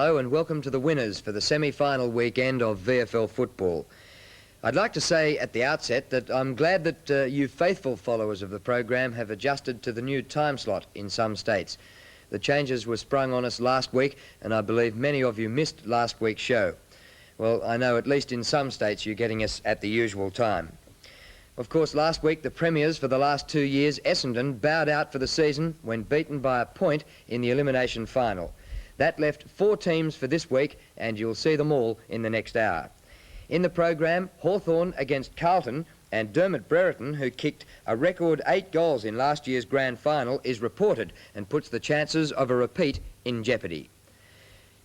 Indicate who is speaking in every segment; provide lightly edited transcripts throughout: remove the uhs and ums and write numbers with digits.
Speaker 1: Hello and welcome to the winners for the semi-final weekend of VFL football. I'd like to say at the outset that I'm glad that you faithful followers of the program have adjusted to the new time slot in some states. The changes were sprung on us last week and I believe many of you missed last week's show. Well, I know at least in some states you're getting us at the usual time. Of course, last week the premiers for the last 2 years, Essendon, bowed out for the season when beaten by a point in the elimination final. That left 4 teams for this week, and you'll see them all in the next hour. In the program, Hawthorn against Carlton, and Dermot Brereton, who kicked a record 8 goals in last year's grand final, is reported and puts the chances of a repeat in jeopardy.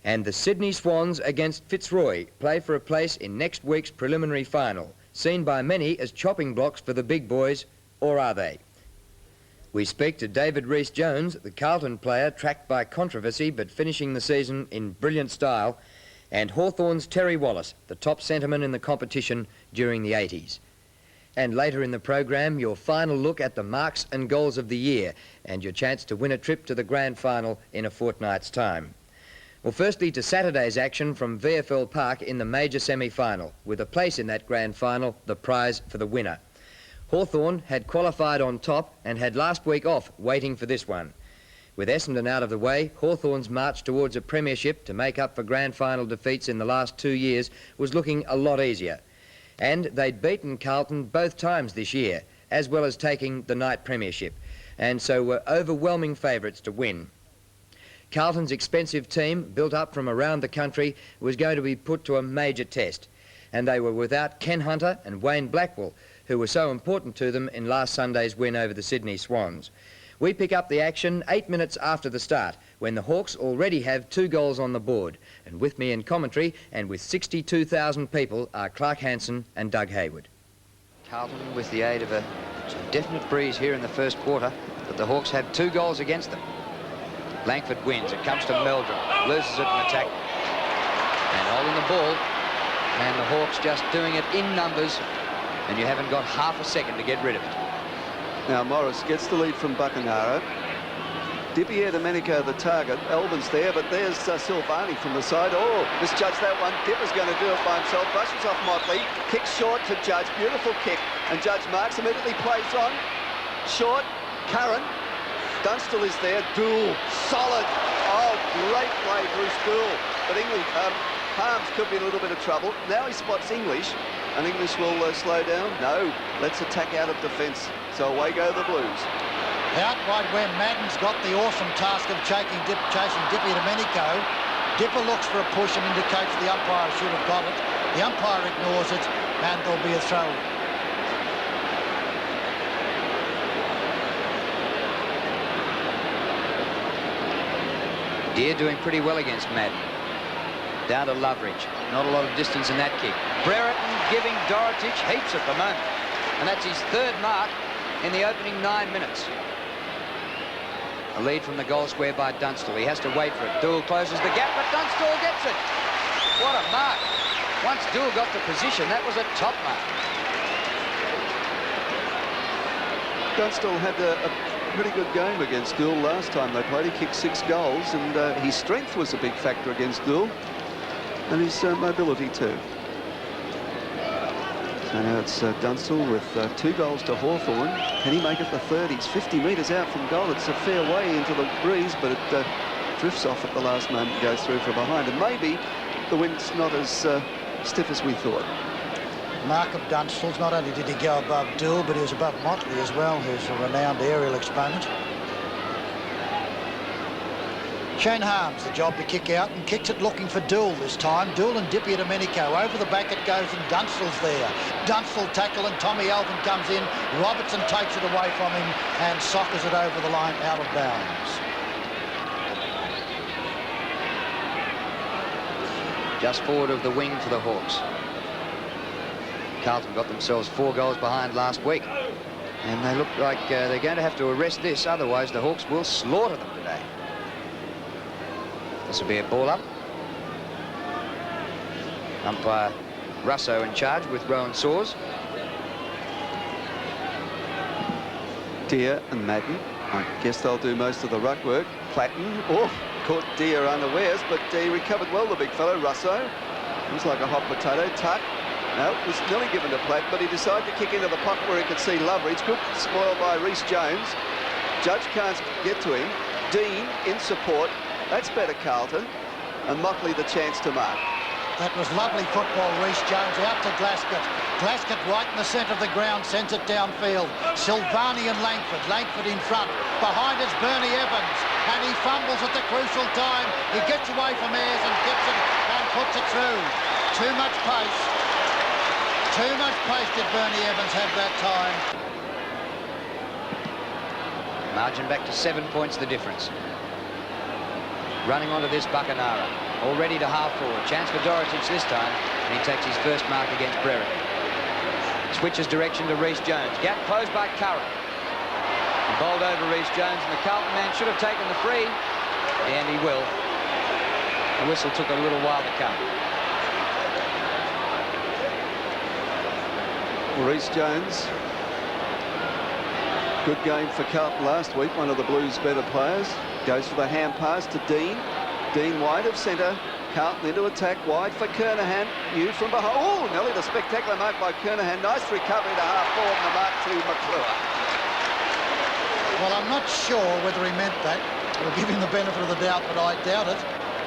Speaker 1: And the Sydney Swans against Fitzroy play for a place in next week's preliminary final, seen by many as chopping blocks for the big boys, or are they? We speak to David Rhys-Jones, the Carlton player tracked by controversy but finishing the season in brilliant style, and Hawthorn's Terry Wallace, the top centreman in the competition during the 80s. And later in the program, your final look at the marks and goals of the year and your chance to win a trip to the grand final in a fortnight's time. Well, firstly to Saturday's action from VFL Park in the major semi-final, with a place in that grand final, the prize for the winner. Hawthorn had qualified on top and had last week off waiting for this one. With Essendon out of the way, Hawthorn's march towards a premiership to make up for grand final defeats in the last 2 years was looking a lot easier. And they'd beaten Carlton both times this year, as well as taking the night premiership, and so were overwhelming favourites to win. Carlton's expensive team, built up from around the country, was going to be put to a major test, and they were without Ken Hunter and Wayne Blackwell, who were so important to them in last Sunday's win over the Sydney Swans. We pick up the action 8 minutes after the start, when the Hawks already have 2 goals on the board. And with me in commentary, and with 62,000 people, are Clark Hansen and Doug Hayward. Carlton with the aid of a definite breeze here in the first quarter, but the Hawks have 2 goals against them. Langford wins, it comes to Meldrum, loses it in attack, and holding the ball, and the Hawks just doing it in numbers, and you haven't got half a second to get rid of it.
Speaker 2: Now Morris gets the lead from Buckenara. Domenico the target. Albin's there, but there's Silvani from the side. Oh, misjudged that one. Dipper's going to do it by himself. Brushes off Motley. Kicks short to Judge. Beautiful kick. And Judge marks, immediately plays on. Short. Curran. Dunstall is there. Dool. Solid. Oh, great play, Bruce Dool. But English, Harms could be in a little bit of trouble. Now he spots English. And English will slow down. No, let's attack out of defence. So away go the Blues.
Speaker 3: Out wide where Madden's got the awesome task of chasing Dippy Domenico. Dipper looks for a push and indicates the umpire should have got it. The umpire ignores it and there'll be a throw.
Speaker 1: Deere doing pretty well against Madden. Down to Loveridge. Not a lot of distance in that kick. Brereton giving Dorotich heaps at the moment. And that's his 3rd mark in the opening 9 minutes. A lead from the goal square by Dunstall. He has to wait for it. Dool closes the gap, but Dunstall gets it. What a mark. Once Dool got the position, that was a top mark.
Speaker 2: Dunstall had a pretty good game against Dool last time they played. He kicked 6 goals, and his strength was a big factor against Dool, and his mobility too. So now it's Dunstall with 2 goals to Hawthorn. Can he make it the 3rd? He's 50 metres out from goal. It's a fair way into the breeze, but it drifts off at the last moment, goes through from behind. And maybe the wind's not as stiff as we thought.
Speaker 3: Mark of Dunstall's, not only did he go above Dool, but he was above Motley as well, who's a renowned aerial exponent. Shane Harms, the job to kick out, and kicks it looking for Dool this time. Dool and Dippy Domenico. Over the back it goes, and Dunstall's there. Dunstall tackle, and Tommy Alvin comes in. Robertson takes it away from him and soccers it over the line out of bounds.
Speaker 1: Just forward of the wing for the Hawks. Carlton got themselves 4 goals behind last week. And they look like they're going to have to arrest this, otherwise the Hawks will slaughter them today. This will be a ball up. Umpire Russo in charge with Rowan Saws.
Speaker 2: Deere and Madden. I guess they'll do most of the ruck work. Platten. Oh, caught Deere unawares, but he recovered well, the big fellow, Russo. Looks like a hot potato. Tuck. No, it was nearly given to Platt, but he decided to kick into the pocket where he could see Loveridge. Good spoil by Rhys Jones. Judge can't get to him. Dean in support. That's better, Carlton. And Mockley the chance to mark.
Speaker 3: That was lovely football. Rhys Jones out to Glasgow. Glasgow right in the centre of the ground, sends it downfield. Silvani and Langford. Langford in front. Behind is Bernie Evans. And he fumbles at the crucial time. He gets away from Ayres and gets it and puts it through. Too much pace. Too much pace did Bernie Evans have that time.
Speaker 1: Margin back to 7 points, the difference. Running onto this Buckenara. Already to half forward. Chance for Dorotic this time. And he takes his first mark against Brereton. Switches direction to Rhys Jones. Gap closed by Curran. Bowled over Rhys Jones, and the Carlton man should have taken the free. And he will. The whistle took a little while to come.
Speaker 2: Rhys Jones. Good game for Carlton last week. One of the Blues' better players. Goes for the hand pass to Dean. Dean wide of centre. Carlton into attack. Wide for Kernahan. New from behind. Oh, nearly the spectacular mark by Kernahan. Nice recovery to half forward and the mark to McClure.
Speaker 3: Well, I'm not sure whether he meant that. We'll give him the benefit of the doubt, but I doubt it.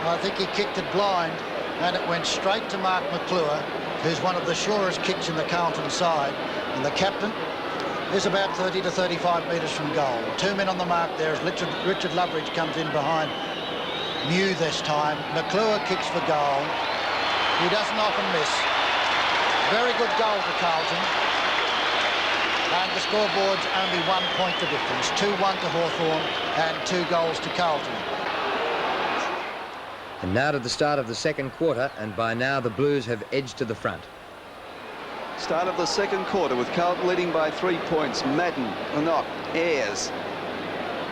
Speaker 3: I think he kicked it blind, and it went straight to Mark McClure, who's one of the surest kicks in the Carlton side. And the captain is about 30 to 35 metres from goal. 2 men on the mark there as Richard Loveridge comes in behind Mew this time. McClure kicks for goal. He doesn't often miss. Very good goal for Carlton. And the scoreboard's only 1 point the difference. 2-1 to Hawthorn and 2 goals to Carlton.
Speaker 1: And now to the start of the second quarter, and by now the Blues have edged to the front.
Speaker 2: Start of the second quarter with Carlton leading by 3 points. Madden, Lennox, Ayres,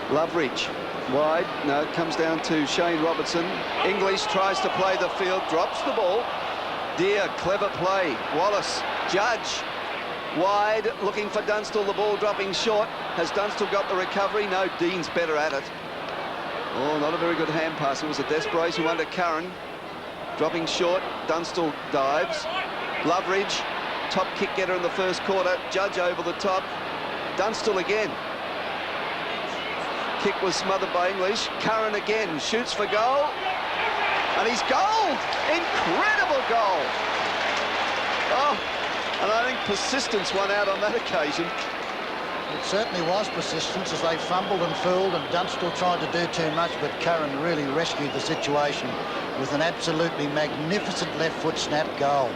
Speaker 2: Loveridge. Wide, no, it comes down to Shane Robertson. English tries to play the field, drops the ball. Deere, clever play. Wallace, Judge, wide, looking for Dunstall, the ball dropping short. Has Dunstall got the recovery? No, Dean's better at it. Oh, not a very good hand pass. It was a desperation under Curran. Dropping short, Dunstall dives. Loveridge, top kick getter in the first quarter. Judge over the top. Dunstall again. Kick was smothered by English. Curran again shoots for goal, and he's goal! Incredible goal! Oh, and I think persistence won out on that occasion.
Speaker 3: It certainly was persistence as they fumbled and fooled, and Dunstall tried to do too much, but Curran really rescued the situation with an absolutely magnificent left foot snap goal.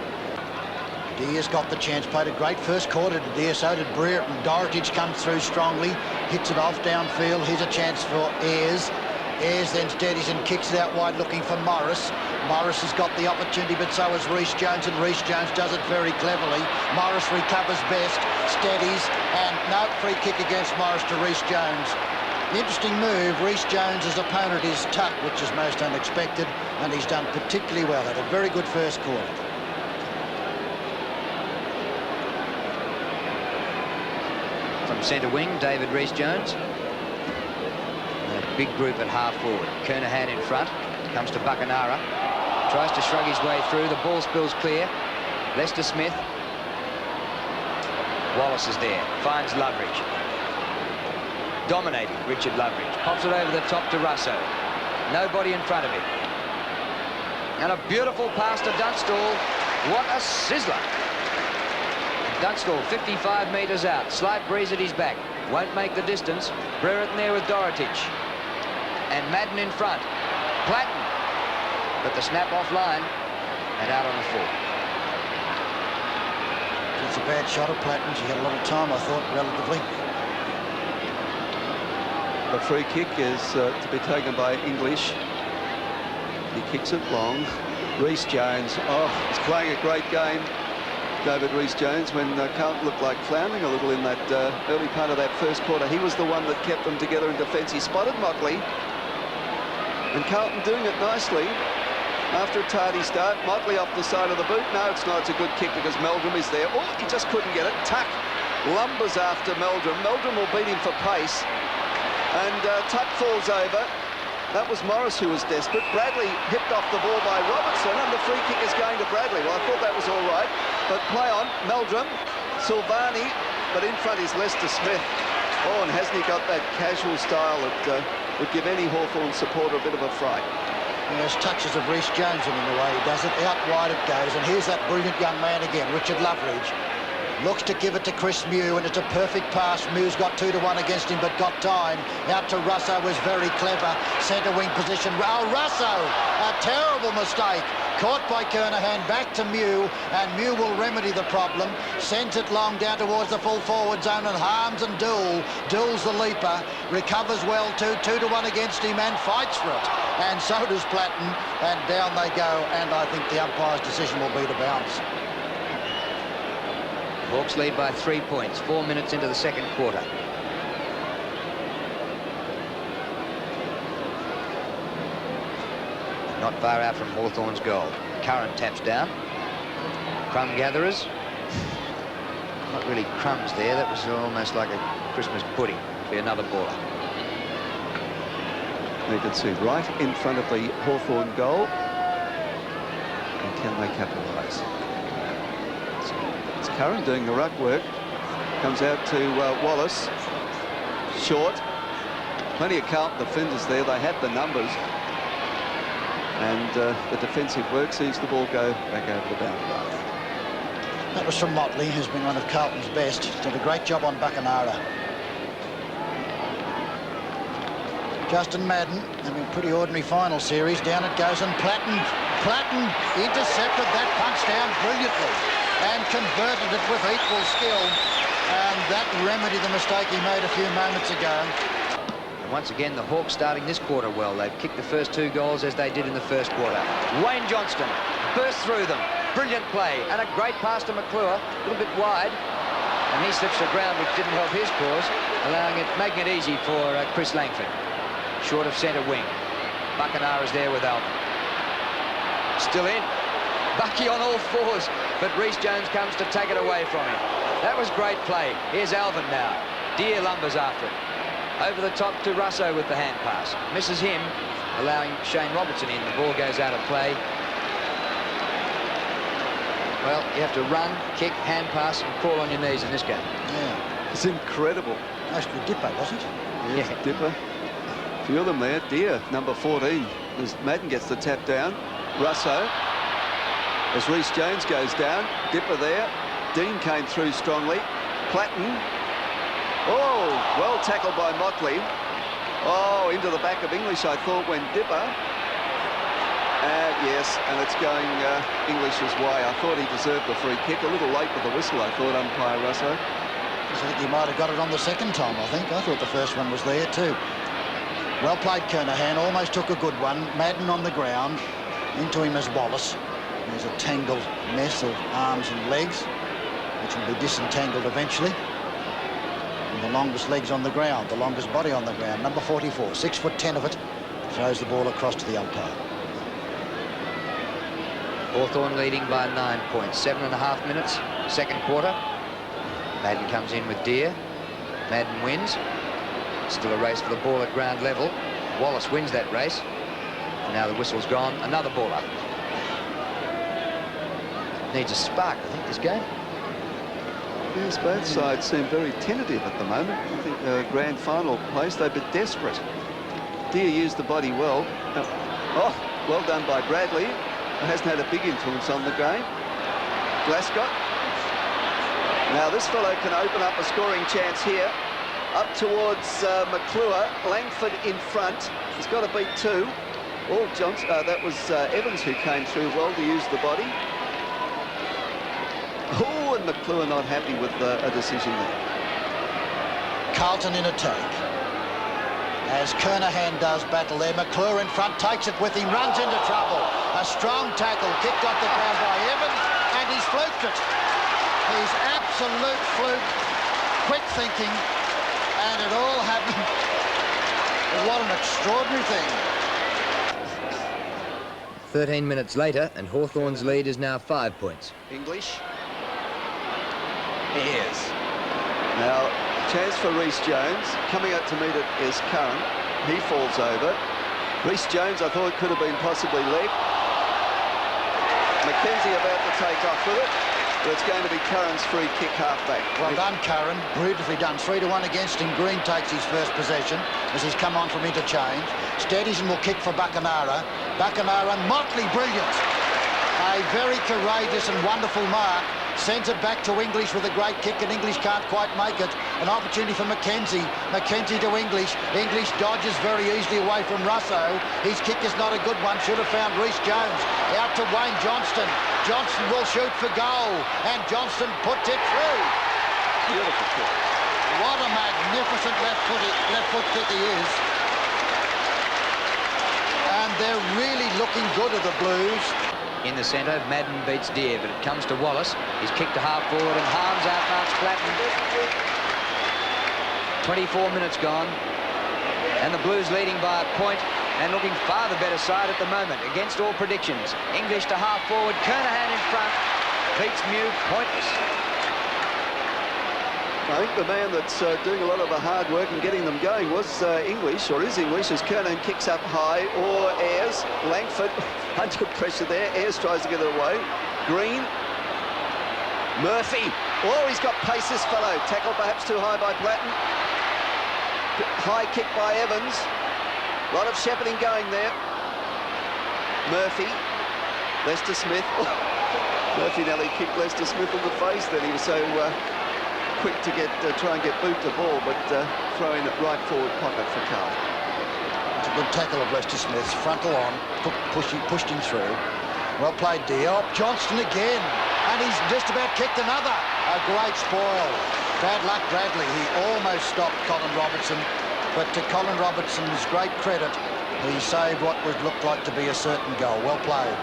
Speaker 3: Deere's got the chance, played a great first quarter to Deere, so did Brereton. Dorotic comes through strongly, hits it off downfield. Here's a chance for Ayres. Ayres then steadies and kicks it out wide looking for Morris. Morris has got the opportunity, but so has Rhys Jones, and Rhys Jones does it very cleverly. Morris recovers best, steadies, and no free kick against Morris to Rhys Jones. The interesting move, Rhys Jones' opponent is Tuck, which is most unexpected, and he's done particularly well. Had a very good first quarter.
Speaker 1: From centre wing, David Rhys Jones. And a big group at half forward. Kernahan in front. Comes to Buckenara. Tries to shrug his way through. The ball spills clear. Lester Smith. Wallace is there. Finds Loveridge. Dominating Richard Loveridge. Pops it over the top to Russo. Nobody in front of him. And a beautiful pass to Dunstall. What a sizzler. Dunstall 55 metres out. Slight breeze at his back. Won't make the distance. Brereton there with Dorotic. And Madden in front. Platten. But the snap offline and out on the full.
Speaker 3: It's a bad shot of Platten. She had a lot of time, I thought, relatively.
Speaker 2: The free kick is to be taken by English. He kicks it long. Rhys Jones, oh, he's playing a great game. David Rhys Jones, when Carlton looked like floundering a little in that early part of that first quarter. He was the one that kept them together in defence. He spotted Mockley. And Carlton doing it nicely. After a tardy start, Mockley off the side of the boot. No, it's not. It's a good kick because Meldrum is there. Oh, he just couldn't get it. Tuck lumbers after Meldrum. Meldrum will beat him for pace. And Tuck falls over. That was Morris who was desperate. Bradley hipped off the ball by Robertson, and the free kick is going to Bradley. Well, I thought that was all right, but play on. Meldrum, Silvani, but in front is Lester Smith. Oh, and hasn't he got that casual style that would give any Hawthorn supporter a bit of a fright?
Speaker 3: There's touches of Rhys Jones in the way he does it. Out wide it goes, and here's that brilliant young man again, Richard Loveridge. Looks to give it to Chris Mew, and it's a perfect pass. Mew's got 2-1 against him, but got time. Out to Russo was very clever. Centre wing position. Oh, Russo! A terrible mistake. Caught by Kernahan, back to Mew, and Mew will remedy the problem. Sends it long down towards the full forward zone, and Harms and Dowd. Dowd's the leaper. Recovers well too. 2-1 against him, and fights for it. And so does Platten, and down they go, and I think the umpire's decision will be to bounce.
Speaker 1: Hawks lead by 3 points, 4 minutes into the second quarter. Not far out from Hawthorn's goal. Curran taps down. Crumb gatherers. Not really crumbs there. That was almost like a Christmas pudding. Be another baller.
Speaker 2: You can see right in front of the Hawthorn goal. And can they capitalise? It's Curran doing the ruck work. Comes out to Wallace. Short. Plenty of Carlton defenders there. They had the numbers. And the defensive work sees the ball go back over the boundary line.
Speaker 3: That was from Motley, who's been one of Carlton's best. Did a great job on Buckenara. Justin Madden having a pretty ordinary final series. Down it goes, and Platten intercepted that punch down brilliantly and converted it with equal skill, and that remedied the mistake he made a few moments ago.
Speaker 1: And once again, the Hawks starting this quarter well. They've kicked the first 2 goals as they did in the first quarter. Wayne Johnston burst through them. Brilliant play, and a great pass to McClure, a little bit wide, and he slips the ground, which didn't help his cause, making it easy for Chris Langford. Short of centre wing. Buckenara's there with Alvin. Still in. Bucky on all fours, but Rhys Jones comes to take it away from him. That was great play. Here's Alvin now. Deere lumbers after it. Over the top to Russo with the hand pass. Misses him, allowing Shane Robertson in. The ball goes out of play. Well, you have to run, kick, hand pass, and crawl on your knees in this game.
Speaker 3: Yeah.
Speaker 2: It's incredible.
Speaker 3: Mostly Dipper, wasn't it?
Speaker 2: Yeah, Dipper. A few of them there. Deere, number 14. As Madden gets the tap down. Russo. As Rhys Jones goes down. Dipper there. Dean came through strongly. Platten. Oh, well tackled by Motley. Oh, into the back of English, I thought, when Dipper. Yes, and it's going English's way. I thought he deserved the free kick. A little late with the whistle, I thought, umpire Russo.
Speaker 3: I think he might have got it on the second time, I think. I thought the first one was there too. Well played, Kernahan. Almost took a good one. Madden on the ground. Into him as Wallace. There's a tangled mess of arms and legs, which will be disentangled eventually. And the longest legs on the ground, the longest body on the ground. Number 44, 6'10" of it. Throws the ball across to the umpire.
Speaker 1: Hawthorn leading by 9 points. 7.5 minutes, second quarter. Madden comes in with Deere. Madden wins. Still a race for the ball at ground level. Wallace wins that race. And now the whistle's gone. Another ball up. Needs a spark, I think, this game.
Speaker 2: Yes, both sides seem very tentative at the moment. I think grand final place, they're a bit desperate. Deere used the body well. Oh, well done by Bradley. It hasn't had a big influence on the game. Glascott. Now this fellow can open up a scoring chance here. Up towards McClure. Langford in front. He's got to beat 2. Oh, that was Evans who came through well to use the body. Oh, and McClure not happy with a decision there.
Speaker 3: Carlton in attack. As Kernahan does battle there, McClure in front, takes it with him, runs into trouble. A strong tackle, kicked off the ground by Evans, and he's fluked it. He's absolute fluke, quick thinking, and it all happened. What an extraordinary thing.
Speaker 1: 13 minutes later, and Hawthorn's lead is now 5 points.
Speaker 2: English. Here's. Now, chance for Rhys Jones. Coming out to meet it is Curran. He falls over. Rhys Jones, I thought, could have been possibly left. Mackenzie about to take off with it, but it's going to be Curran's free kick half-back.
Speaker 3: Well done, Curran. Beautifully done. 3-1 against him. Green takes his first possession as he's come on from interchange. Steadies and will kick for Buckenara. Buckenara, Motley, brilliant. A very courageous and wonderful mark. Sends it back to English with a great kick, and English can't quite make it. An opportunity for Mackenzie. Mackenzie to English. English dodges very easily away from Russo. His kick is not a good one. Should have found Rhys Jones. Out to Wayne Johnston. Johnston will shoot for goal, and Johnston puts it through.
Speaker 2: Beautiful kick.
Speaker 3: What a magnificent left foot kick he is. And they're really looking good at the Blues.
Speaker 1: In the centre, Madden beats Deere, but it comes to Wallace. He's kicked to half forward, and Harms outmarks Platten. 24 minutes gone, and the Blues leading by a point and looking far the better side at the moment, against all predictions. English to half forward, Kernahan in front, beats Mew, pointless.
Speaker 2: I think the man that's doing a lot of the hard work and getting them going was English, or is English, as Kernan kicks up high, or Ayres. Langford under pressure there. Ayres tries to get it away. Green. Murphy. Oh, he's got pace, this fellow. Tackle perhaps too high by Platten. High kick by Evans. A lot of shepherding going there. Murphy. Lester Smith. Murphy nearly kicked Lester Smith in the face then. He was so quick to try and get boot the ball, but throwing it right forward pocket for Carlton.
Speaker 3: It's a good tackle of Lester Smith's. Frontal on, pushed him through. Well played, Diop. Johnston again, and he's just about kicked another. A great spoil. Bad luck, Bradley. He almost stopped Colin Robertson, but to Colin Robertson's great credit, he saved what would look like to be a certain goal. Well played.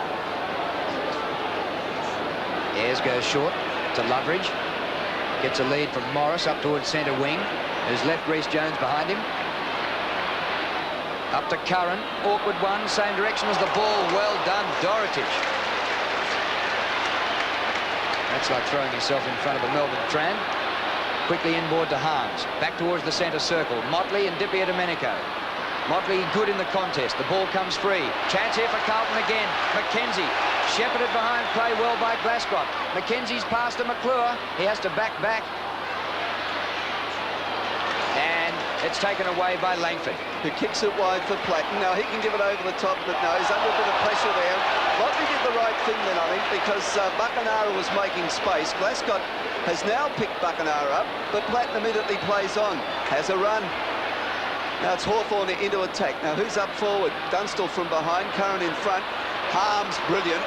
Speaker 1: Ayres goes short to Loveridge. Gets a lead from Morris up towards centre wing, who's left Rhys Jones behind him. Up to Curran, awkward one, same direction as the ball. Well done, Dorotich. That's like throwing yourself in front of a Melbourne tram. Quickly inboard to Harms, back towards the centre circle. Motley and Di Domenico. Motley good in the contest. The ball comes free. Chance here for Carlton again. Mackenzie shepherded behind play well by Glascott. Mackenzie's passed to McClure. He has to back. And it's taken away by Langford.
Speaker 2: Who kicks it wide for Platten. Now he can give it over the top, but no, he's under a bit of pressure there. Motley did the right thing then, I think, because Buckenara was making space. Glascott has now picked Buckenara up, but Platten immediately plays on. Has a run. Now it's Hawthorn into attack. Now who's up forward? Dunstall from behind, Curran in front. Harms, brilliant.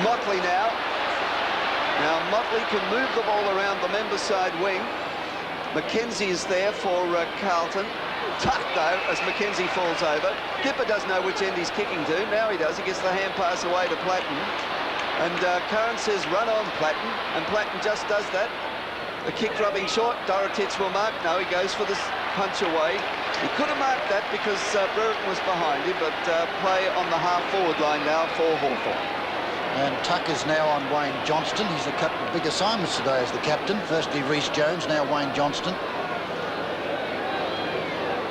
Speaker 2: Motley now. Now Motley can move the ball around the member side wing. Mackenzie is there for Carlton. Tucked though as Mackenzie falls over. Dipper doesn't know which end he's kicking to. Now he does. He gets the hand pass away to Platten. And Curran says run on Platten. And Platten just does that. The kick dropping short. Dorotich will mark. No, he goes for this punch away. He could have marked that because Brereton was behind him, but play on the half-forward line now for Hawthorn.
Speaker 3: And Tucker's now on Wayne Johnston. He's a couple of big assignments today as the captain. Firstly Rhys Jones, now Wayne Johnston.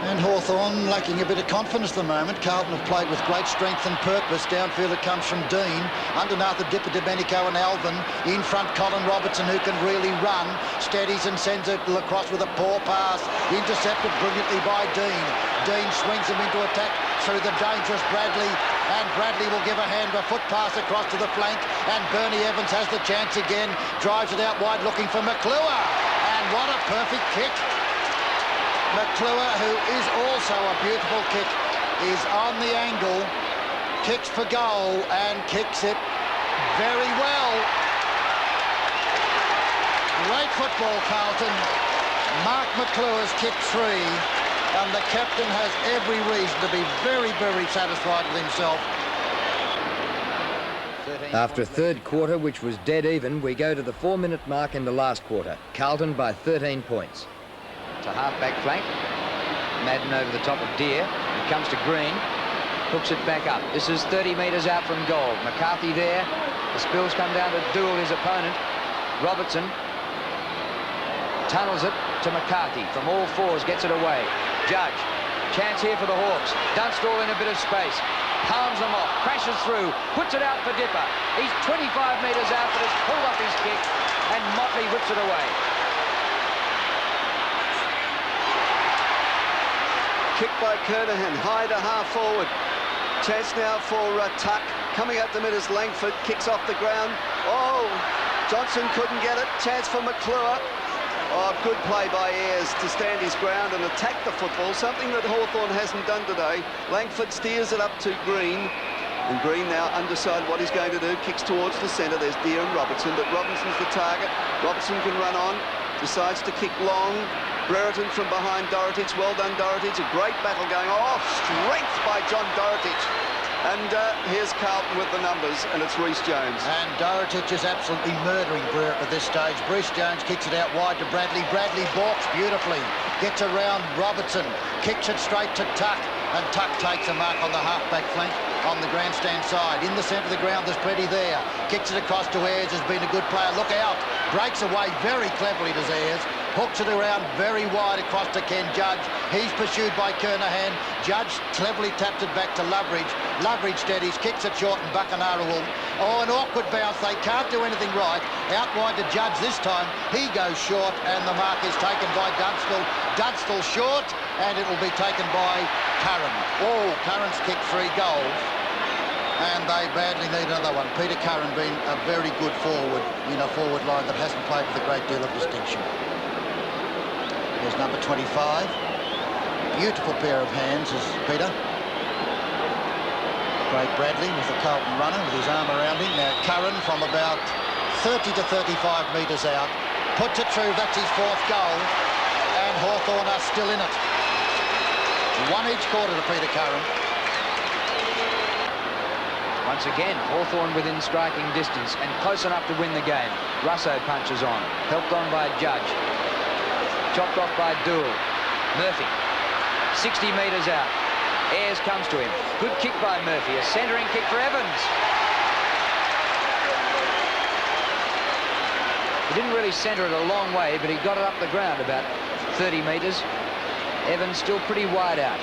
Speaker 3: And Hawthorn lacking a bit of confidence at the moment. Carlton have played with great strength and purpose. Downfield it comes from Dean. Underneath the Dipper, Domenico and Alvin. In front Colin Robertson, who can really run. Steadies and sends it across with a poor pass. Intercepted brilliantly by Dean. Dean swings him into attack through the dangerous Bradley. And Bradley will give a foot pass across to the flank. And Bernie Evans has the chance again. Drives it out wide looking for McClure. And what a perfect kick. McClure, who is also a beautiful kick, is on the angle, kicks for goal and kicks it very well. Great football, Carlton. Mark McClure's kicked 3, and the captain has every reason to be very, very satisfied with himself.
Speaker 1: After a third quarter, which was dead even, we go to the 4-minute mark in the last quarter. Carlton by 13 points. To half-back flank. Madden over the top of Deere. It comes to Green. Hooks it back up. This is 30 metres out from goal. McCarthy there. The spills come down to Dowd, his opponent. Robertson tunnels it to McCarthy. From all fours, gets it away. Judge Chance here for the Hawks. Dunstall in a bit of space. Palms them off, crashes through, puts it out for Dipper. He's 25 metres out, but has pulled off his kick, and Motley whips it away.
Speaker 2: Kick by Kernahan, high to half forward. Chance now for Tuck. Coming up the mid is Langford, kicks off the ground. Oh, Johnson couldn't get it. Chance for McClure. Oh, good play by Ayres to stand his ground and attack the football, something that Hawthorn hasn't done today. Langford steers it up to Green, and Green now undecided what he's going to do, kicks towards the centre. There's Deere and Robertson, but Robinson's the target. Robertson can run on, decides to kick long. Brereton from behind Dorotic, well done Dorotic, a great battle going on. Oh, strength by John Dorotic. And here's Carlton with the numbers, and it's Rhys Jones.
Speaker 3: And Dorotic is absolutely murdering Brereton at this stage. Rhys Jones kicks it out wide to Bradley. Bradley balks beautifully. Gets around Robertson. Kicks it straight to Tuck. And Tuck takes a mark on the half-back flank on the grandstand side. In the centre of the ground, there's plenty there. Kicks it across to Ayres, has been a good player. Look out. Breaks away very cleverly to Ayres. Hooks it around very wide across to Ken Judge. He's pursued by Kernahan. Judge cleverly taps it back to Loveridge. Loveridge steadies, kicks it short, and Buckenara will... Oh, an awkward bounce. They can't do anything right. Out wide to Judge this time. He goes short, and the mark is taken by Dunstall. Dunstall short, and it will be taken by Curran. Oh, Curran's kicked 3 goals, and they badly need another one. Peter Curran being a very good forward in a forward line that hasn't played with a great deal of distinction. There's number 25. Beautiful pair of hands is Peter. Great Bradley with the Carlton runner with his arm around him. Now Curran from about 30 to 35 metres out. Puts it through, that's his 4th goal. And Hawthorn are still in it. 1 each quarter to Peter Curran.
Speaker 1: Once again, Hawthorn within striking distance and close enough to win the game. Russo punches on, helped on by Judge. Chopped off by Dowd. Murphy, 60 metres out. Ayres comes to him. Good kick by Murphy. A centering kick for Evans. He didn't really centre it a long way, but he got it up the ground about 30 metres. Evans still pretty wide out.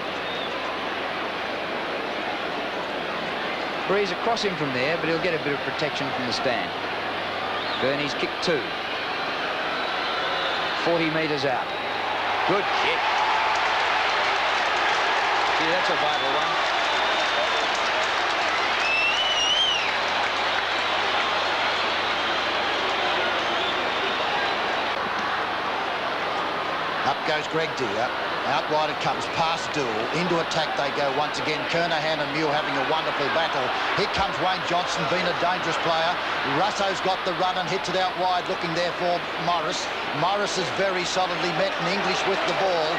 Speaker 1: Breeze across him from there, but he'll get a bit of protection from the stand. Bernie's kick 2. 40 metres out. Good kick. See, that's a vital one.
Speaker 3: Up goes Greg Deere. Out wide it comes, past Dowd. Into attack they go once again. Kernahan and Mule having a wonderful battle. Here comes Wayne Johnson, being a dangerous player. Russo's got the run and hits it out wide, looking there for Morris. Morris is very solidly met, and English with the ball.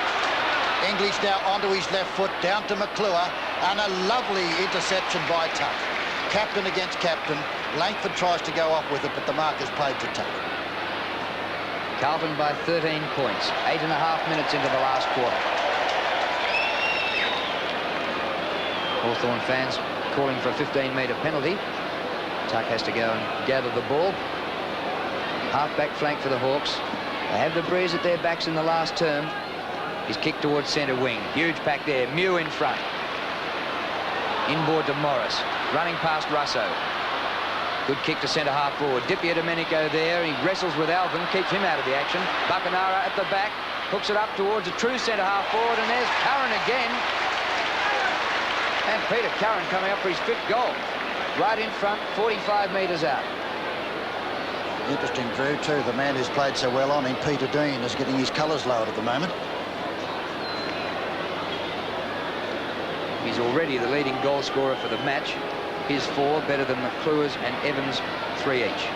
Speaker 3: English now onto his left foot, down to McClure, and a lovely interception by Tuck. Captain against captain. Langford tries to go off with it, but the mark is played to Tuck.
Speaker 1: Carlton by 13 points. 8.5 minutes into the last quarter. Hawthorn fans calling for a 15-metre penalty. Tuck has to go and gather the ball. Half-back flank for the Hawks. They have the breeze at their backs in the last term. He's kicked towards centre wing. Huge pack there. Mew in front. Inboard to Morris. Running past Russo. Good kick to centre half forward. Dipia Domenico there. He wrestles with Alvin, keeps him out of the action. Buckenara at the back, hooks it up towards a true centre half forward, and there's Curran again. And Peter Curran coming up for his 5th goal. Right in front, 45 metres out.
Speaker 3: Interesting, Drew, too. The man who's played so well on him, Peter Dean, is getting his colours lowered at the moment.
Speaker 1: He's already the leading goal scorer for the match. His 4 better than McClure's and Evans' 3 each.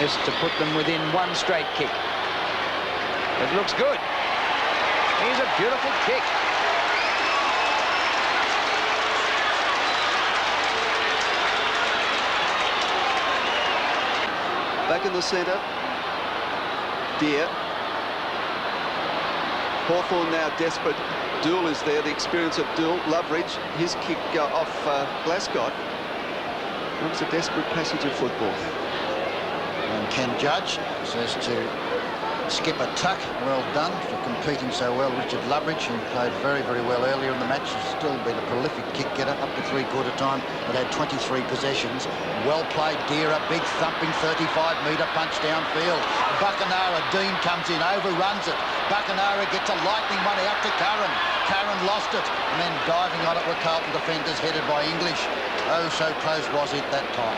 Speaker 1: Just to put them within 1 straight kick. It looks good. Here's a beautiful kick.
Speaker 2: Back in the centre. Deere. Hawthorn now desperate. Dowd is there, the experience of Dowd. Loveridge, his kick off Glasgow. It was a desperate passage of football.
Speaker 3: And Ken Judge says to skipper Tuck, well done for competing so well. Richard Loveridge, who played very, very well earlier in the match, has still been a prolific kick-getter up to three-quarter time, but had 23 possessions. Well played, Deera, big thumping 35-metre punch downfield. Buckenara, Dean comes in, overruns it. Buckenara gets a lightning one out to Curran. Curran lost it, and then diving on it were Carlton defenders headed by English. Oh, so close was it that time.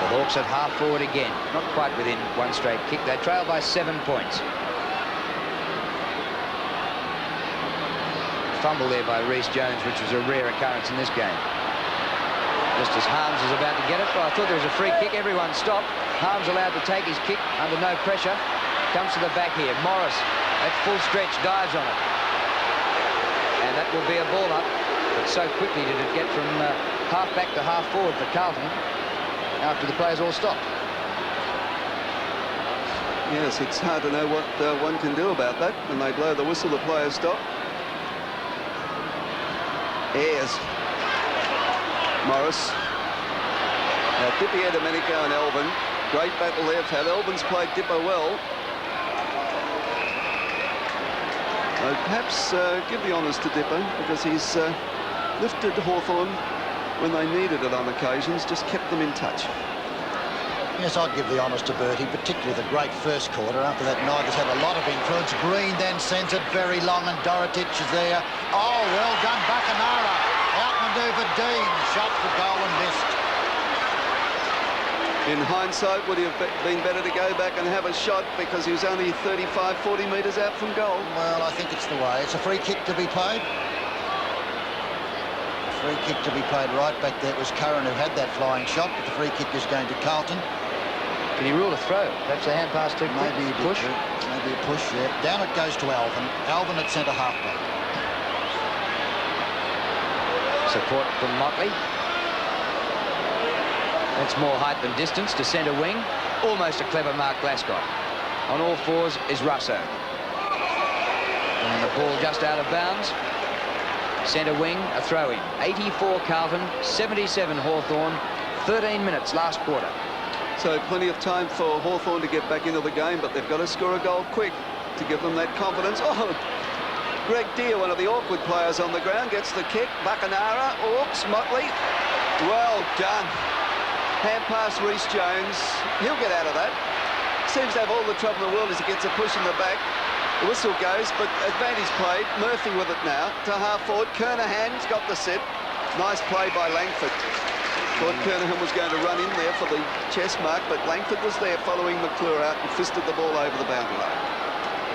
Speaker 1: The Hawks at half forward again, not quite within one straight kick. They trail by 7 points. Fumble there by Rhys Jones, which was a rare occurrence in this game. Just as Harms is about to get it, well, I thought there was a free kick. Everyone stopped. Harms allowed to take his kick under no pressure. Comes to the back here. Morris at full stretch dives on it. And that will be a ball up. But so quickly did it get from half back to half forward for Carlton after the players all stopped.
Speaker 2: Yes, it's hard to know what one can do about that. When they blow the whistle, the players stop. Ayres. Morris. Now, Dippy, Domenico and Elvin. Great battle they've had. Elvin's played Dipper well. Perhaps give the honours to Dipper, because he's lifted Hawthorn when they needed it on occasions, just kept them in touch.
Speaker 3: Yes, I'd give the honours to Bertie, particularly the great first quarter. After that, Knight has had a lot of influence. Green then sends it very long, and Dorotich is there. Oh, well done, Buckenara. Outmanoeuvred Dean. Shot for goal and missed.
Speaker 2: In hindsight, would it have been better to go back and have a shot because he was only 35, 40 metres out from goal?
Speaker 3: Well, I think it's the way. It's a free kick to be played. Free kick to be played right back there. It was Curran who had that flying shot, but the free kick is going to Carlton.
Speaker 1: Can he rule a throw? Perhaps a hand pass too quick.
Speaker 3: Maybe a push. Maybe a push, yeah. Down it goes to Alvin. Alvin at centre half-back.
Speaker 1: Support from Motley. That's more height than distance to centre wing. Almost a clever mark, Glasgow. On all fours is Russo. And the ball just out of bounds. Centre wing, a throw-in. 84 Carlton, 77 Hawthorn. 13 minutes last quarter.
Speaker 2: So plenty of time for Hawthorn to get back into the game, but they've got to score a goal quick to give them that confidence. Oh, Greg Deere, one of the awkward players on the ground, gets the kick. Buckenara, Orks, Motley. Well done. Hand pass Rhys Jones. He'll get out of that. Seems to have all the trouble in the world as he gets a push in the back. The whistle goes, but advantage played. Murphy with it now to half forward. Kernahan's got the sit. Nice play by Langford. Thought Kernahan was going to run in there for the chest mark, but Langford was there following McClure out and fisted the ball over the boundary line.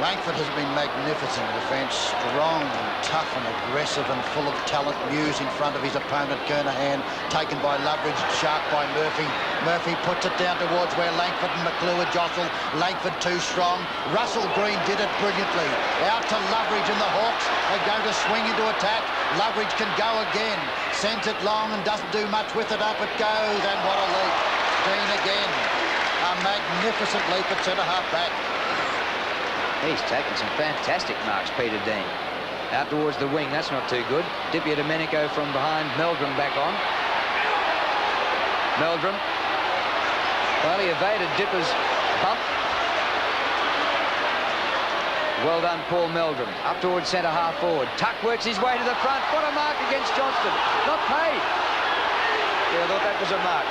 Speaker 3: Langford has been magnificent in defence, strong and tough and aggressive and full of talent. Muse in front of his opponent, Kernahan, taken by Loveridge, sharp by Murphy. Murphy puts it down towards where Langford and McClure jostle. Langford too strong. Russell Green did it brilliantly. Out to Loveridge, and the Hawks are going to swing into attack. Loveridge can go again. Sends it long and doesn't do much with it. Up it goes, and what a leap. Dean again. A magnificent leap at centre half back.
Speaker 1: He's taken some fantastic marks, Peter Dean. Out towards the wing, that's not too good. Dippy Domenico from behind, Meldrum back on. Meldrum. Well, he evaded Dipper's bump. Well done, Paul Meldrum. Up towards centre half forward. Tuck works his way to the front. What a mark against Johnston. Not paid. Yeah, I thought that was a mark.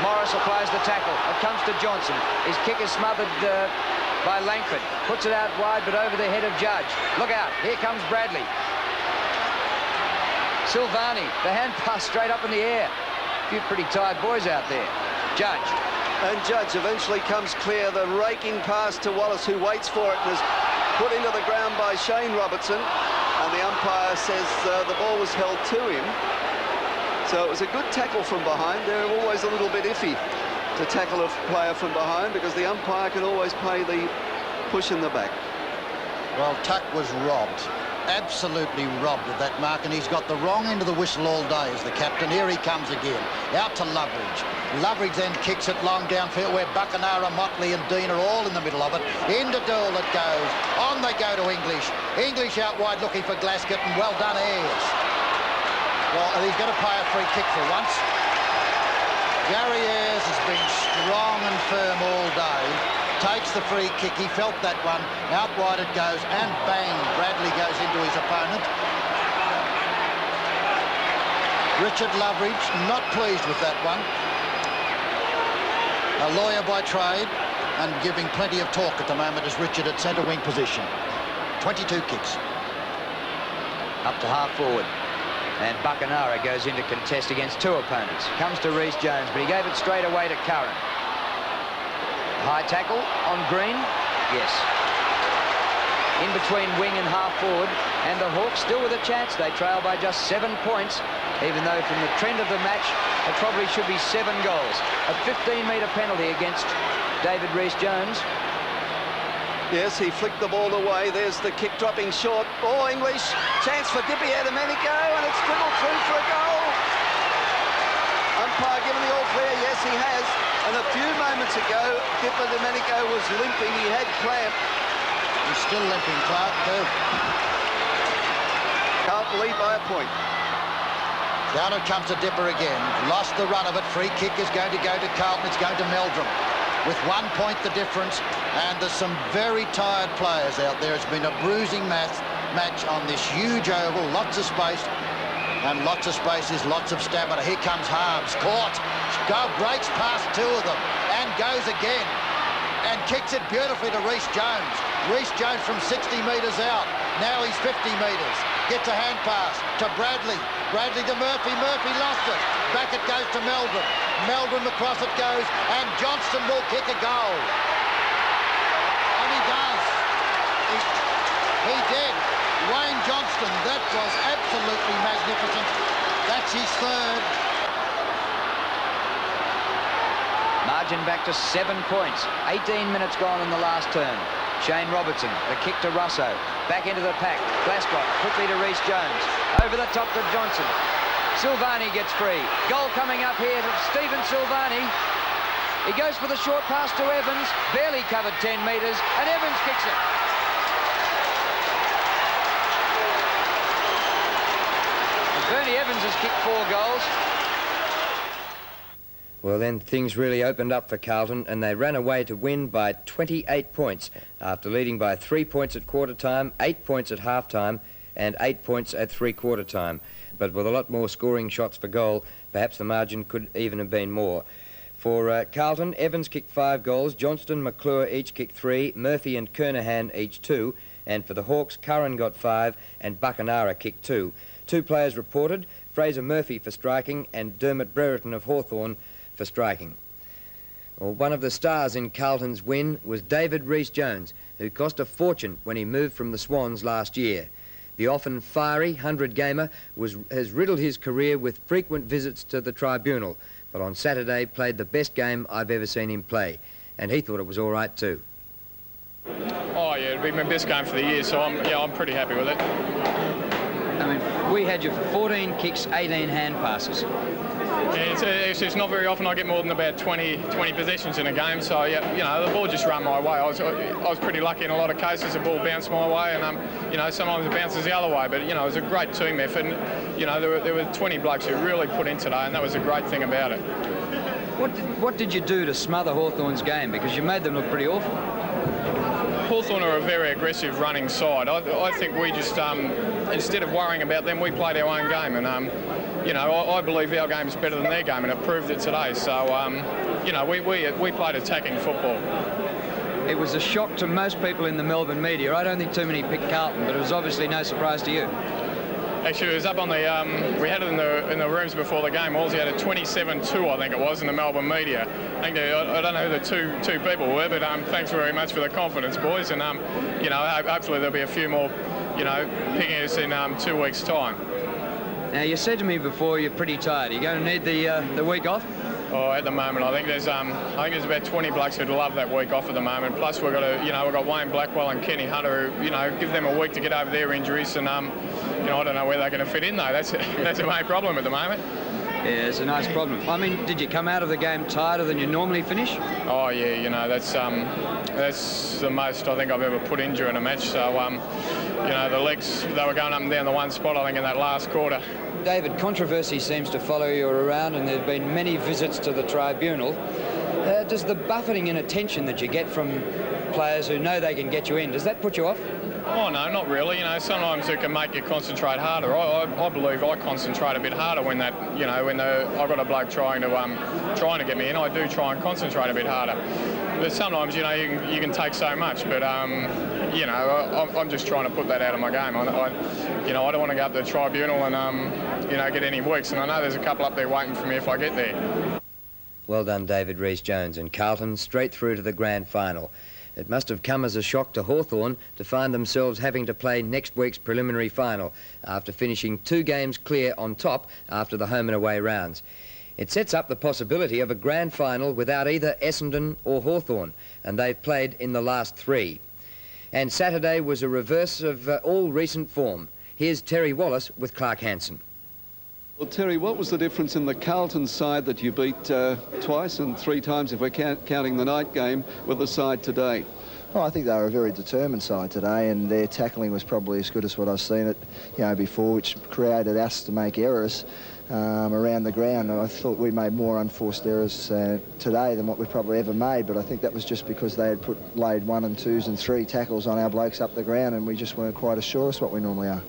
Speaker 1: Morris applies the tackle. It comes to Johnson. His kick is smothered by Langford. Puts it out wide, but over the head of Judge. Look out. Here comes Bradley. Silvani. The hand pass straight up in the air. A few pretty tired boys out there. Judge.
Speaker 2: And Judge eventually comes clear. The raking pass to Wallace, who waits for it and is put into the ground by Shane Robertson. And the umpire says the ball was held to him. So it was a good tackle from behind. They're always a little bit iffy to tackle a player from behind because the umpire can always play the push in the back.
Speaker 3: Well, Tuck was robbed. Absolutely robbed of that mark, and he's got the wrong end of the whistle all day as the captain. Here he comes again. Out to Loveridge. Loveridge then kicks it long downfield where Buckenara, Motley and Dean are all in the middle of it. Into Dowd it goes. On they go to English. English out wide looking for Glasgow, and well done, Ayres. Well, and he's going to pay a free kick for once. Gary Ayres has been strong and firm all day. Takes the free kick. He felt that one. Out wide it goes, and bang, Bradley goes into his opponent. Richard Loveridge not pleased with that one. A lawyer by trade and giving plenty of talk at the moment as Richard at centre wing position. 22 kicks.
Speaker 1: Up to half forward. And Buckenara goes into contest against two opponents. Comes to Rhys Jones, but he gave it straight away to Curran. High tackle on Green. Yes. In between wing and half forward. And the Hawks still with a chance. They trail by just 7 points, even though from the trend of the match, it probably should be 7 goals. A 15-metre penalty against David Rhys Jones.
Speaker 2: Yes, he flicked the ball away. There's the kick dropping short. Oh, English. Chance for Dipier Domenico, and it's dribbled through for a goal. Umpire given the all clear. Yes, he has. And a few moments ago, Dipier Domenico was limping. He had cramp.
Speaker 3: He's still limping, Clark, too.
Speaker 2: Carlton lead by a point.
Speaker 3: Down it comes to Dipper again. Lost the run of it. Free kick is going to go to Carlton. It's going to Meldrum. With 1 point the difference, and there's some very tired players out there. It's been a bruising match on this huge oval, lots of space, and lots of space is lots of stamina. Here comes Harms, caught, breaks past 2 of them, and goes again, and kicks it beautifully to Rhys Jones. Rhys Jones from 60 metres out, now he's 50 metres. Gets a hand pass to Bradley. Bradley to Murphy. Murphy lost it. Back it goes to Meldrum. Meldrum across it goes, and Johnston will kick a goal. And he does. He did. Wayne Johnston, that was absolutely magnificent. That's his third.
Speaker 1: Margin back to 7 points. 18 minutes gone in the last term. Shane Robertson, the kick to Russo. Back into the pack. Glasgow quickly to Rhys Jones. Over the top to Johnson. Silvani gets free. Goal coming up here to Stephen Silvani. He goes for the short pass to Evans. Barely covered 10 metres, and Evans kicks it. And Bernie Evans has kicked 4 goals. Well, then things really opened up for Carlton, and they ran away to win by 28 points after leading by 3 points at quarter time, 8 points at half time, and 8 points at three-quarter time. But with a lot more scoring shots for goal, perhaps the margin could even have been more. For Carlton, Evans kicked 5 goals, Johnston, McClure each kicked 3, Murphy and Kernahan each 2, and for the Hawks, Curran got 5 and Buckenara kicked 2. 2 players reported, Fraser Murphy for striking and Dermot Brereton of Hawthorn for striking. Well, one of the stars in Carlton's win was David Rhys Jones, who cost a fortune when he moved from the Swans last year. The often fiery 100-gamer has riddled his career with frequent visits to the tribunal, but on Saturday played the best game I've ever seen him play, and he thought it was all right too.
Speaker 4: Oh yeah, it'd be my best game for the year, so I'm pretty happy with it.
Speaker 1: I mean, we had you for 14 kicks, 18 hand passes.
Speaker 4: It's not very often I get more than about 20 possessions in a game, so yeah, you know, the ball just ran my way. I was pretty lucky in a lot of cases. The ball bounced my way, and you know, sometimes it bounces the other way. But you know, it was a great team effort. And, you know, there were 20 blokes who really put in today, and that was a great thing about it.
Speaker 1: What did you do to smother Hawthorn's game? Because you made them look pretty awful.
Speaker 4: Hawthorn are a very aggressive running side. I think we just, instead of worrying about them, we played our own game, and you know, I believe our game is better than their game, and it proved it today. So, you know, we played attacking football.
Speaker 1: It was a shock to most people in the Melbourne media. I don't think too many picked Carlton, but it was obviously no surprise to you.
Speaker 4: Actually, it was up on the, we had it in the rooms before the game. Wolsey had a 27-2, I think it was, in the Melbourne media. I don't know who the two people were, but thanks very much for the confidence, boys. And, you know, hopefully there'll be a few more, you know, picking us in 2 weeks' time.
Speaker 1: Now, you said to me before you're pretty tired. Are you going to need the week off?
Speaker 4: Oh, at the moment, I think there's about 20 blokes who'd love that week off at the moment. Plus, we've got Wayne Blackwell and Kenny Hunter, who, you know, give them a week to get over their injuries, and you know, I don't know where they're going to fit in though. That's a main problem at the moment.
Speaker 1: Yeah, it's a nice problem. I mean, did you come out of the game tighter than you normally finish?
Speaker 4: Oh yeah, you know, that's the most I think I've ever put in during a match. So you know, the legs, they were going up and down the one spot, I think, in that last quarter.
Speaker 1: David, controversy seems to follow you around, and there have been many visits to the tribunal. Does the buffeting and attention that you get from players who know they can get you in, does that put you off?
Speaker 4: Oh no, not really. You know, sometimes it can make you concentrate harder. I believe I concentrate a bit harder when that, you know, when I've got a bloke trying to get me in. I do try and concentrate a bit harder. But sometimes, you know, you can take so much. But you know, I'm just trying to put that out of my game. You know, I don't want to go up to the tribunal and you know, get any weeks. And I know there's a couple up there waiting for me if I get there.
Speaker 1: Well done, David Rhys-Jones, and Carlton straight through to the grand final. It must have come as a shock to Hawthorn to find themselves having to play next week's preliminary final after finishing 2 games clear on top after the home and away rounds. It sets up the possibility of a grand final without either Essendon or Hawthorn, and they've played in the last 3. And Saturday was a reverse of all recent form. Here's Terry Wallace with Clark Hansen.
Speaker 2: Well, Terry, what was the difference in the Carlton side that you beat twice and 3 times, if we're counting the night game, with the side today?
Speaker 5: Well, I think they were a very determined side today, and their tackling was probably as good as what I've seen it, you know, before, which created us to make errors around the ground. I thought we made more unforced errors today than what we probably ever made, but I think that was just because they had laid 1 and 2s and 3 tackles on our blokes up the ground, and we just weren't quite as sure as what we normally are.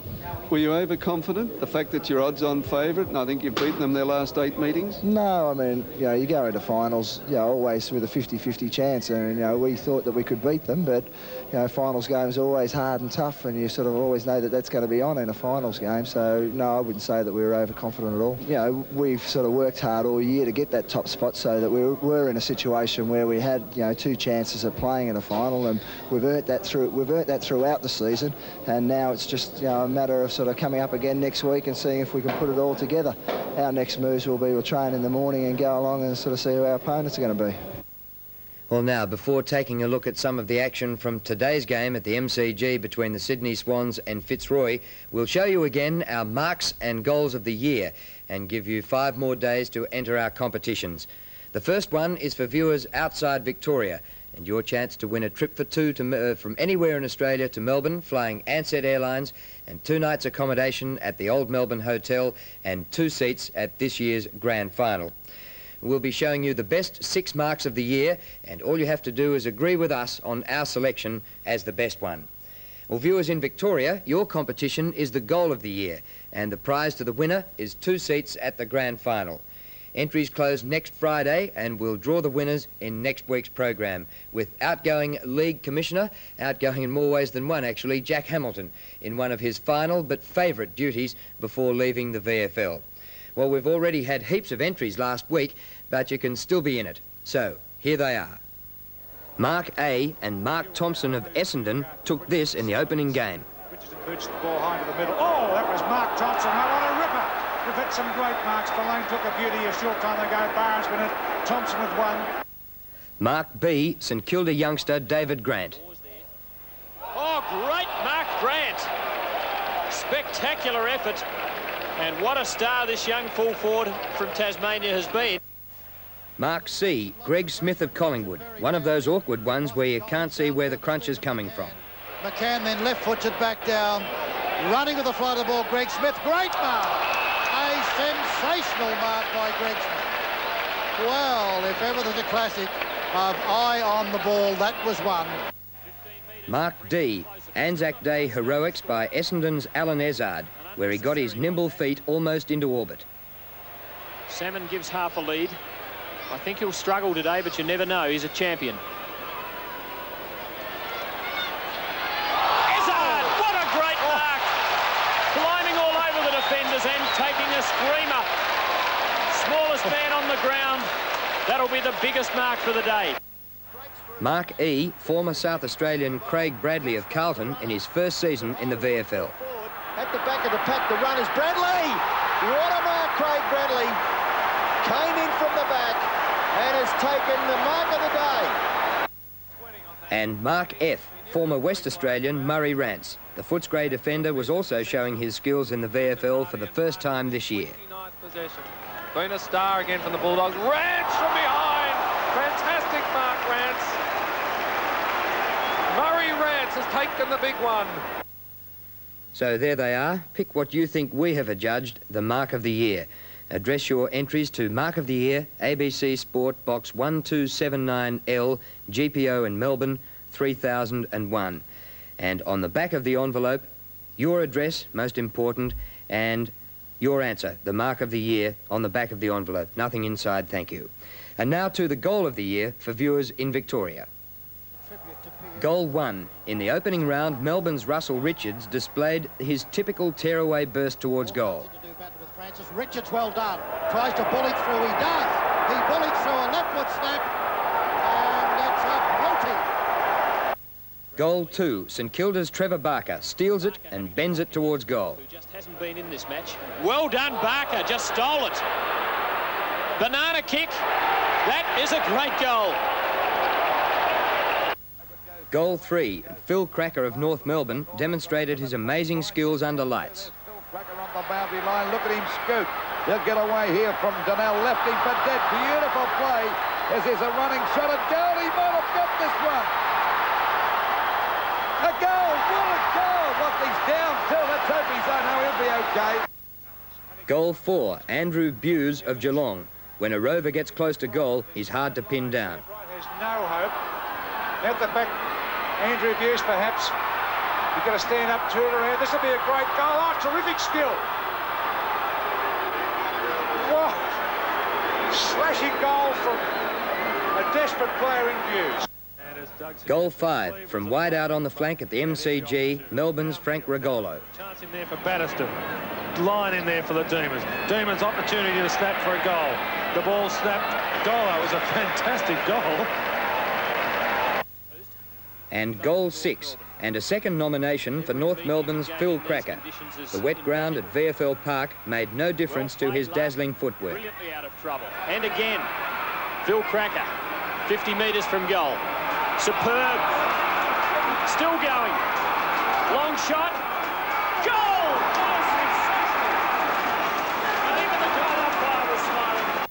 Speaker 2: Were you overconfident? The fact that you're odds-on favourite, and I think you've beaten them their last 8 meetings?
Speaker 5: No, I mean, you know, you go into finals, you know, always with a 50-50 chance, and, you know, we thought that we could beat them, but, you know, finals games are always hard and tough, and you sort of always know that that's going to be on in a finals game, so, no, I wouldn't say that we were overconfident at all. You know, we've sort of worked hard all year to get that top spot so that we were in a situation where we had, you know, 2 chances of playing in a final, and we've earned that throughout the season, and now it's just, you know, a matter of sort of coming up again next week and seeing if we can put it all together. Our next moves will be we'll train in the morning and go along and sort of see who our opponents are going to be.
Speaker 1: Well, now, before taking a look at some of the action from today's game at the MCG between the Sydney Swans and Fitzroy, we'll show you again our marks and goals of the year and give you 5 more days to enter our competitions. The first one is for viewers outside Victoria, and your chance to win a trip for 2 from anywhere in Australia to Melbourne, flying Ansett Airlines, and 2 nights accommodation at the Old Melbourne Hotel and 2 seats at this year's grand final. We'll be showing you the best 6 marks of the year, and all you have to do is agree with us on our selection as the best one. Well, viewers in Victoria, your competition is the goal of the year, and the prize to the winner is 2 seats at the grand final. Entries close next Friday, and we'll draw the winners in next week's program with outgoing League Commissioner, outgoing in more ways than one actually, Jack Hamilton, in one of his final but favourite duties before leaving the VFL. Well, we've already had heaps of entries last week, but you can still be in it. So, here they are. Mark A and Mark Thompson of Essendon took this in the opening game.
Speaker 6: Richardson boots the ball high to the middle. Oh, that was Mark Thompson. Now, what a ripper. We've had some great marks. Verlaine took a beauty a short time ago. Barnes with it. Thompson with 1.
Speaker 1: Mark B, St Kilda youngster David Grant.
Speaker 7: Oh, great Mark Grant. Spectacular effort. And what a star this young full forward from Tasmania has been.
Speaker 1: Mark C, Greg Smith of Collingwood. One of those awkward ones where you can't see where the crunch is coming from.
Speaker 3: McCann then left foots it back down. Running with the flight of the ball, Greg Smith. Great mark. A sensational mark by Greg Smith. Well, if ever there's a classic of eye on the ball, that was one.
Speaker 1: Mark D, Anzac Day heroics by Essendon's Alan Ezard, where he got his nimble feet almost into orbit.
Speaker 7: Salmon gives half a lead. I think he'll struggle today, but you never know. He's a champion. Ezard, what a great mark. Climbing all over the defenders and taking a screamer. Smallest man on the ground. That'll be the biggest mark for the day.
Speaker 1: Mark E, former South Australian Craig Bradley of Carlton in his first season in the VFL.
Speaker 8: At the back of the pack, the run is Bradley. What a mark, Craig Bradley. Came in from the back and has taken the mark of the day.
Speaker 1: And Mark F, former West Australian Murray Rance. The Footscray defender was also showing his skills in the VFL for the first time this year.
Speaker 9: Been a star again from the Bulldogs. Rance from behind. Fantastic mark, Rance. Murray Rance has taken the big one.
Speaker 1: So there they are. Pick what you think we have adjudged the Mark of the Year. Address your entries to Mark of the Year, ABC Sport, Box 1279L, GPO in Melbourne, 3001. And on the back of the envelope, your address, most important, and your answer, the Mark of the Year, on the back of the envelope. Nothing inside, thank you. And now to the Goal of the Year for viewers in Victoria. Goal 1. In the opening round, Melbourne's Russell Richards displayed his typical tearaway burst towards goal.
Speaker 3: Richards, well done. Tries to bully through, he does. He bullied through a left foot snap, and it's a beauty.
Speaker 1: Goal 2. St Kilda's Trevor Barker steals it and bends it towards goal.
Speaker 7: Who just hasn't been in this match. Well done, Barker, just stole it. Banana kick, that is a great goal.
Speaker 1: Goal 3. Phil Cracker of North Melbourne demonstrated his amazing skills under lights.
Speaker 10: Phil Cracker on the boundary line. Look at him scoot. He'll get away here from Donnell. Left him for dead. Beautiful play. As there's a running shot at goal. He might have got this one. A goal. What a goal. What he's down to. Let's hope he's on. No, he'll be okay.
Speaker 1: Goal 4. Andrew Buse of Geelong. When a rover gets close to goal, he's hard to pin down.
Speaker 6: There's no hope. At the back, Andrew Buse perhaps. You've got to stand up, turn around. This will be a great goal. Oh, terrific skill. Whoa. Slashing goal from a desperate player in Buse.
Speaker 1: Goal 5. From wide out on the flank at the MCG, Melbourne's Frank Regolo.
Speaker 11: Chance in there for Bannister. Line in there for the Demons. Demons' opportunity to snap for a goal. The ball snapped. Goal. That was a fantastic goal.
Speaker 1: And goal 6, and a second nomination for North Melbourne's Phil Cracker. The wet ground at VFL Park made no difference to his dazzling footwork.
Speaker 7: Brilliantly out of trouble. And again, Phil Cracker, 50 metres from goal. Superb. Still going. Long shot. Goal! And even the goal umpire was smiling.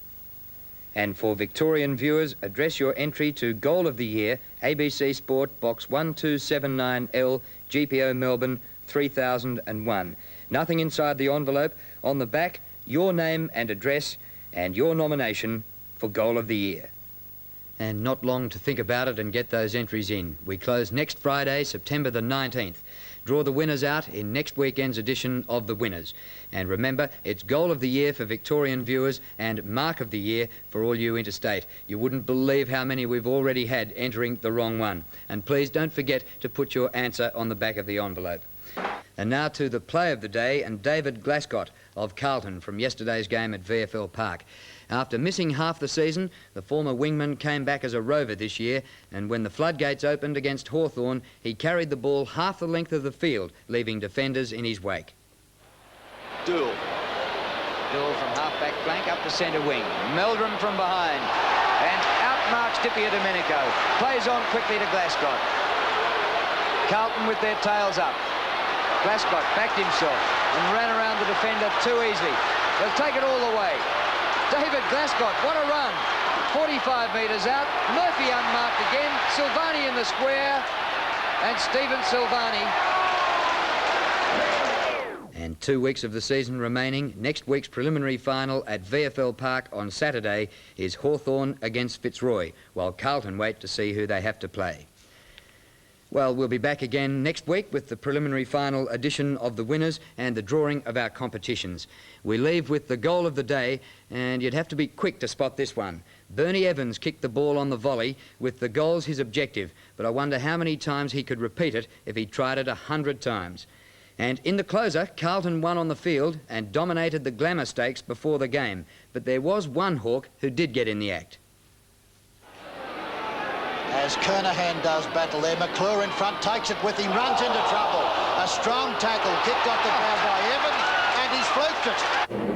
Speaker 1: And for Victorian viewers, address your entry to Goal of the Year, ABC Sport, Box 1279L, GPO Melbourne, 3001. Nothing inside the envelope. On the back, your name and address, and your nomination for Goal of the Year. And not long to think about it and get those entries in. We close next Friday, September the 19th. Draw the winners out in next weekend's edition of The Winners. And remember, it's Goal of the Year for Victorian viewers and Mark of the Year for all you interstate. You wouldn't believe how many we've already had entering the wrong one. And please don't forget to put your answer on the back of the envelope. And now to the play of the day and David Glascott of Carlton from yesterday's game at VFL Park. After missing half the season, the former wingman came back as a rover this year, and when the floodgates opened against Hawthorn, he carried the ball half the length of the field, leaving defenders in his wake.
Speaker 2: Dowd from half-back flank up the centre wing. Meldrum from behind. And outmarks Dippia Domenico. Plays on quickly to Glascott. Carlton with their tails up. Glascott backed himself and ran around the defender too easily. They'll take it all the way. David Glascott, what a run. 45 metres out. Murphy unmarked again. Silvani in the square. And Stephen Silvani. And 2 weeks of the season remaining. Next week's preliminary final at VFL Park on Saturday is Hawthorn against Fitzroy, while Carlton wait to see who they have to play. Well, we'll be back again next week with the preliminary final edition of The Winners and the drawing of our competitions. We leave with the goal of the day, and you'd have to be quick to spot this one. Bernie Evans kicked the ball on the volley with the goals his objective, but I wonder how many times he could repeat it if he tried it 100 times. And in the closer, Carlton won on the field and dominated the Glamour Stakes before the game, but there was one hawk who did get in the act.
Speaker 3: As Kernahan does battle there, McClure in front, takes it with him, runs into trouble. A strong tackle, kicked off the ground by Evans, and he's fluked it.